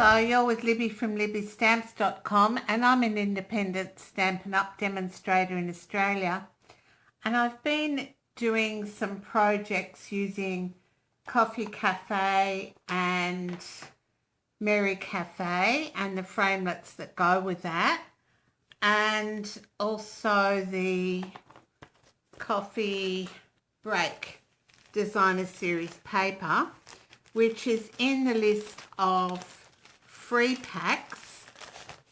Hello, you're with Libby from libbystamps.com, and I'm an independent Stampin' Up demonstrator in Australia, and I've been doing some projects using Café and Merry Café and the framelits that go with that, and also the Coffee Break Designer Series paper, which is in the list of free packs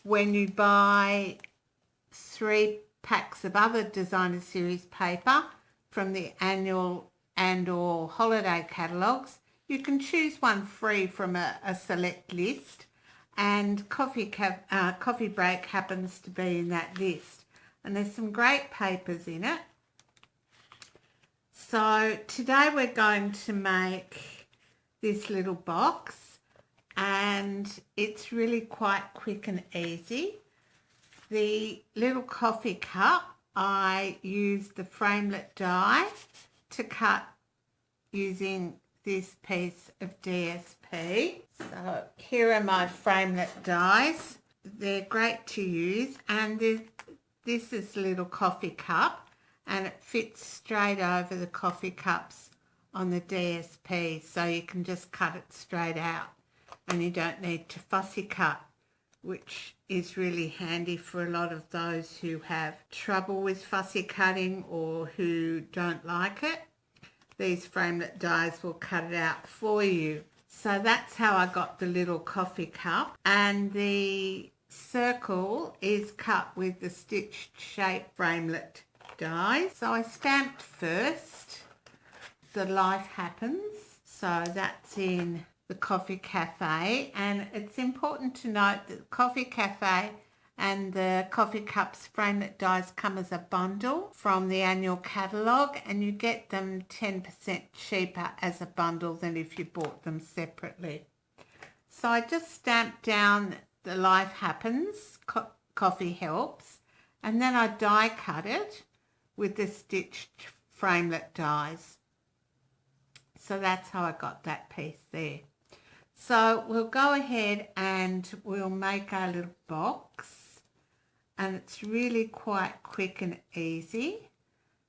when you buy 3 packs of other designer series paper from the annual and or holiday catalogues. You can choose one free from a select list, and Coffee Break happens to be in that list, and there's some great papers in it. So today we're going to make this little box, and it's really quite quick and easy. The little coffee cup, I used the framelit die to cut using this piece of DSP. So here are my framelit dies. They're great to use, and this is a little coffee cup, and it fits straight over the coffee cups on the DSP, so you can just cut it straight out and you don't need to fussy cut, which is really handy for a lot of those who have trouble with fussy cutting or who don't like it. These framelit dies will cut it out for you. So that's how I got the little coffee cup, and the circle is cut with the stitched shape framelit dies. So I stamped first the Life Happens, so that's in the Coffee Cafe, and it's important to note that the Coffee Cafe and the coffee cups framelit dies come as a bundle from the annual catalogue, and you get them 10% cheaper as a bundle than if you bought them separately. So I just stamped down the Life Happens, Coffee Helps, and then I die cut it with the stitched framelit dies. So that's how I got that piece there. So we'll go ahead and we'll make our little box, and it's really quite quick and easy.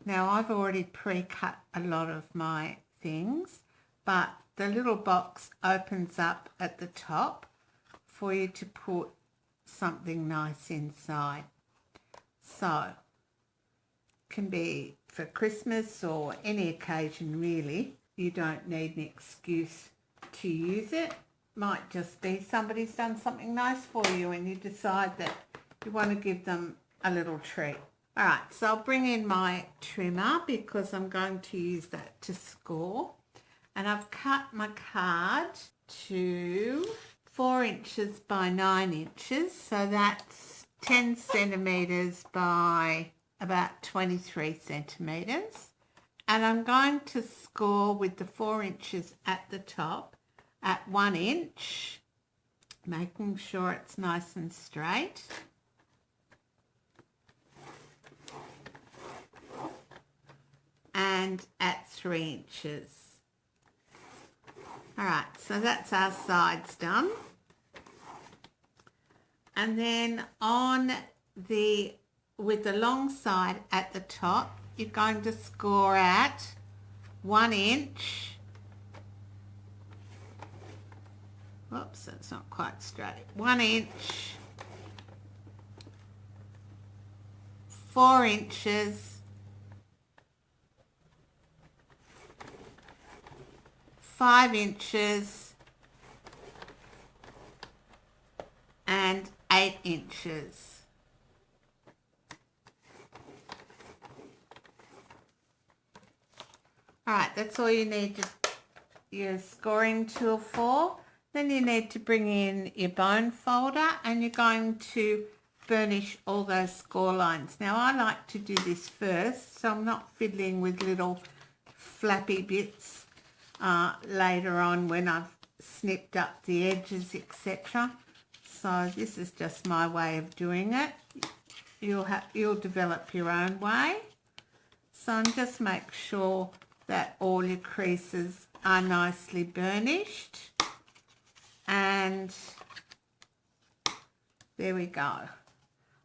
Now I've already pre-cut a lot of my things, but the little box opens up at the top for you to put something nice inside. So it can be for Christmas or any occasion really. You don't need an excuse to use it. Might just be somebody's done something nice for you and you decide that you want to give them a little treat. All right, so I'll bring in my trimmer because I'm going to use that to score. And I've cut my card to 4 inches by 9 inches. So that's 10 centimetres by about 23 centimetres. And I'm going to score with the 4 inches at the top at 1 inch, making sure it's nice and straight. And at 3 inches. All right, so that's our sides done. And then with the long side at the top, you're going to score at 1 inch. Whoops, that's not quite straight. 1 inch, 4 inches, 5 inches, and 8 inches. All right, that's all you need your scoring tool for. Then you need to bring in your bone folder, and you're going to burnish all those score lines. Now I like to do this first, so I'm not fiddling with little flappy bits later on when I've snipped up the edges, etc. So this is just my way of doing it. You'll develop your own way. So just make sure that all your creases are nicely burnished, and There we go.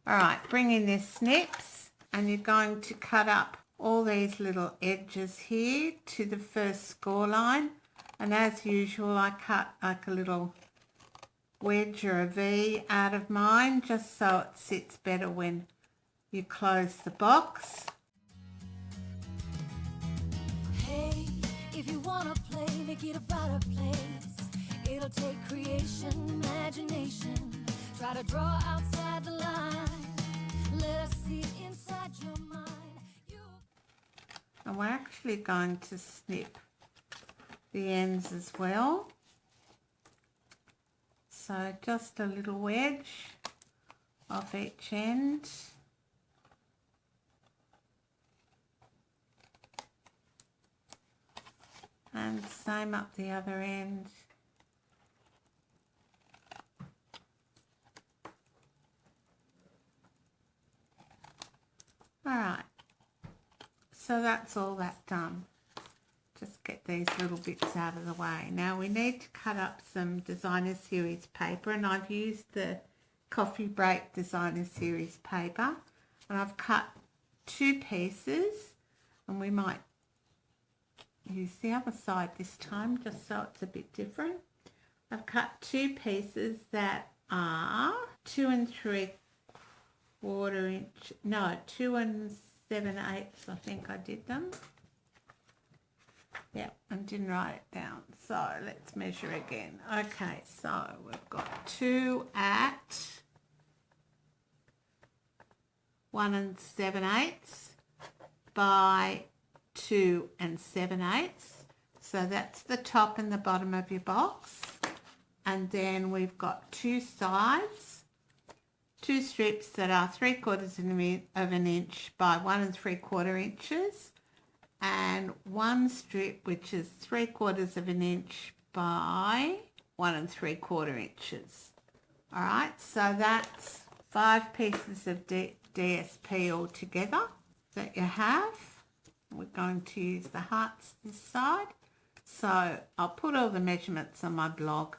All right, bring in your snips and you're going to cut up all these little edges here to the first score line. And as usual, I cut like a little wedge or a V out of mine just so it sits better when you close the box. Hey, if you want to play, make it a brighter place. It'll take creation, imagination. Try to draw outside the line. Let us see inside your mind. And we're actually going to snip the ends as well. So just a little wedge off each end. And same up the other end. Alright, so that's all that done. Just get these little bits out of the way. Now we need to cut up some designer series paper, and I've used the Coffee Break designer series paper, and I've cut 2 pieces, and we might use the other side this time just so it's a bit different. I've cut 2 pieces that are 2 3/4 inch, no, 2 7/8, I think I did them. Yeah, I didn't write it down, so let's measure again. Okay, so we've got 2 at 1 7/8 by 2 7/8. So that's the top and the bottom of your box. And then we've got 2 sides, 2 strips that are 3/4 of an inch by 1 3/4 inches, and 1 strip which is 3/4 of an inch by 1 3/4 inches. All right, so that's 5 pieces of DSP all together that you have. We're going to use the hearts this side. So I'll put all the measurements on my blog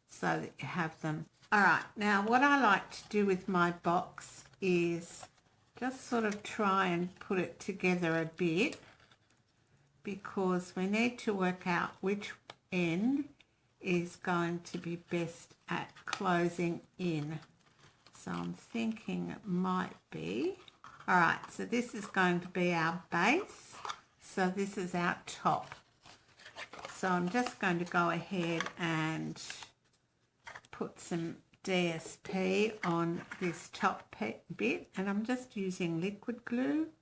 so that you have them. All right, now what I like to do with my box is just sort of try and put it together a bit, because we need to work out which end is going to be best at closing in. So I'm thinking it might be, all right, so this is going to be our base. So this is our top. So I'm just going to go ahead and put some DSP on this top bit, and I'm just using liquid glue.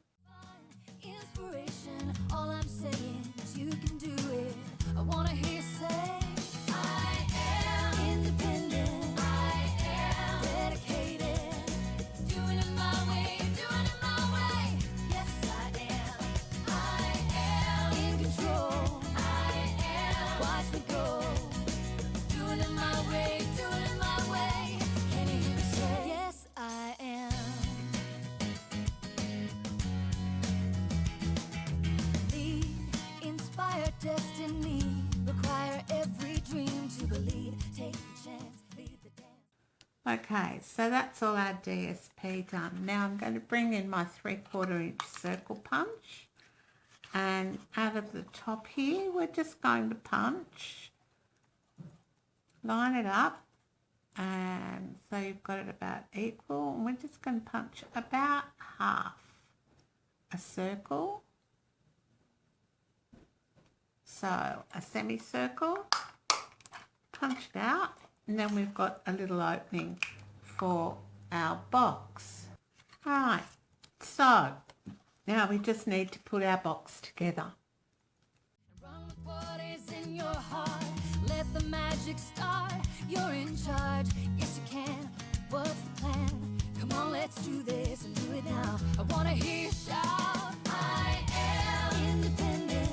Inspiration, all I'm saying is you can do it. I want to hear you say, I am independent, I am dedicated, doing it my way, doing it my way. Yes, I am in control, I am, watch me go, doing it my way, doing it my way. Can you hear me say, yes, I am. Destiny require every dream to believe. Take a chance, lead the dance. Okay, so that's all our DSP done. Now I'm going to bring in my 3/4 inch circle punch, and out of the top here we're just going to punch, line it up, and so you've got it about equal, and we're just going to punch about half a circle. So a semicircle, punch it out, and then we've got a little opening for our box. All right, so now we just need to put our box together. Run with what is in your heart, let the magic start. You're in charge, yes you can. What's the plan? Come on, let's do this and do it now. I want to hear you shout, I am independent.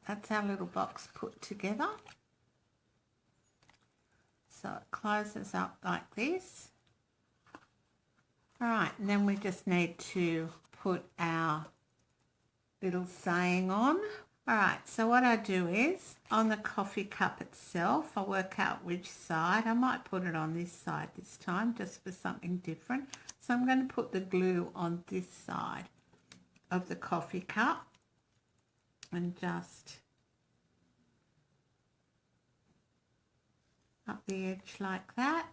That's our little box put together. So it closes up like this. All right, and then we just need to put our little saying on. All right, so what I do is on the coffee cup itself, I work out which side. I might put it on this side this time just for something different. So I'm going to put the glue on this side of the coffee cup and just up the edge like that.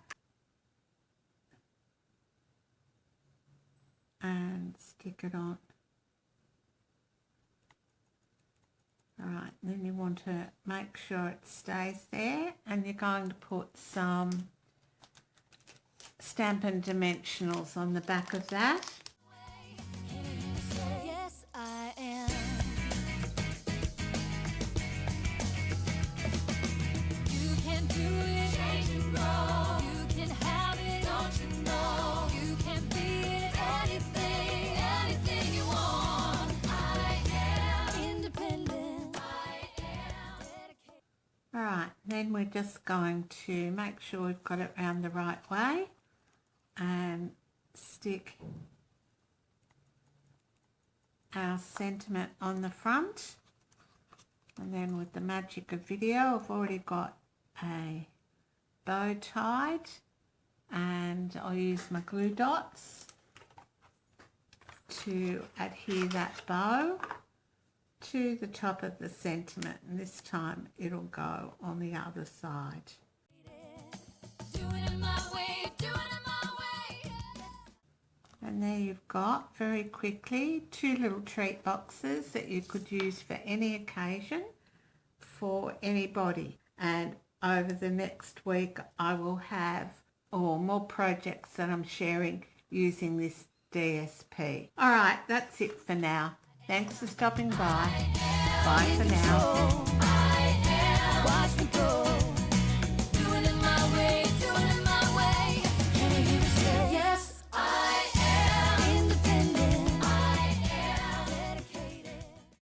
And stick it on. All right, then you want to make sure it stays there, and you're going to put some Stampin' Dimensionals on the back of that. Yes, I am. You can do it, change and grow. You can have it, don't you know? You can be it, anything, anything you want. I am independent. I am dedicated. All right, then we're just going to make sure we've got it round the right way and stick our sentiment on the front. And then with the magic of video, I've already got a bow tied, and I'll use my glue dots to adhere that bow to the top of the sentiment, and this time it'll go on the other side. Doing it my way, doing it my way. And there you've got, very quickly, 2 little treat boxes that you could use for any occasion for anybody. And over the next week I will have more projects that I'm sharing using this DSP. All right, that's it for now. Thanks for stopping by. Bye for now.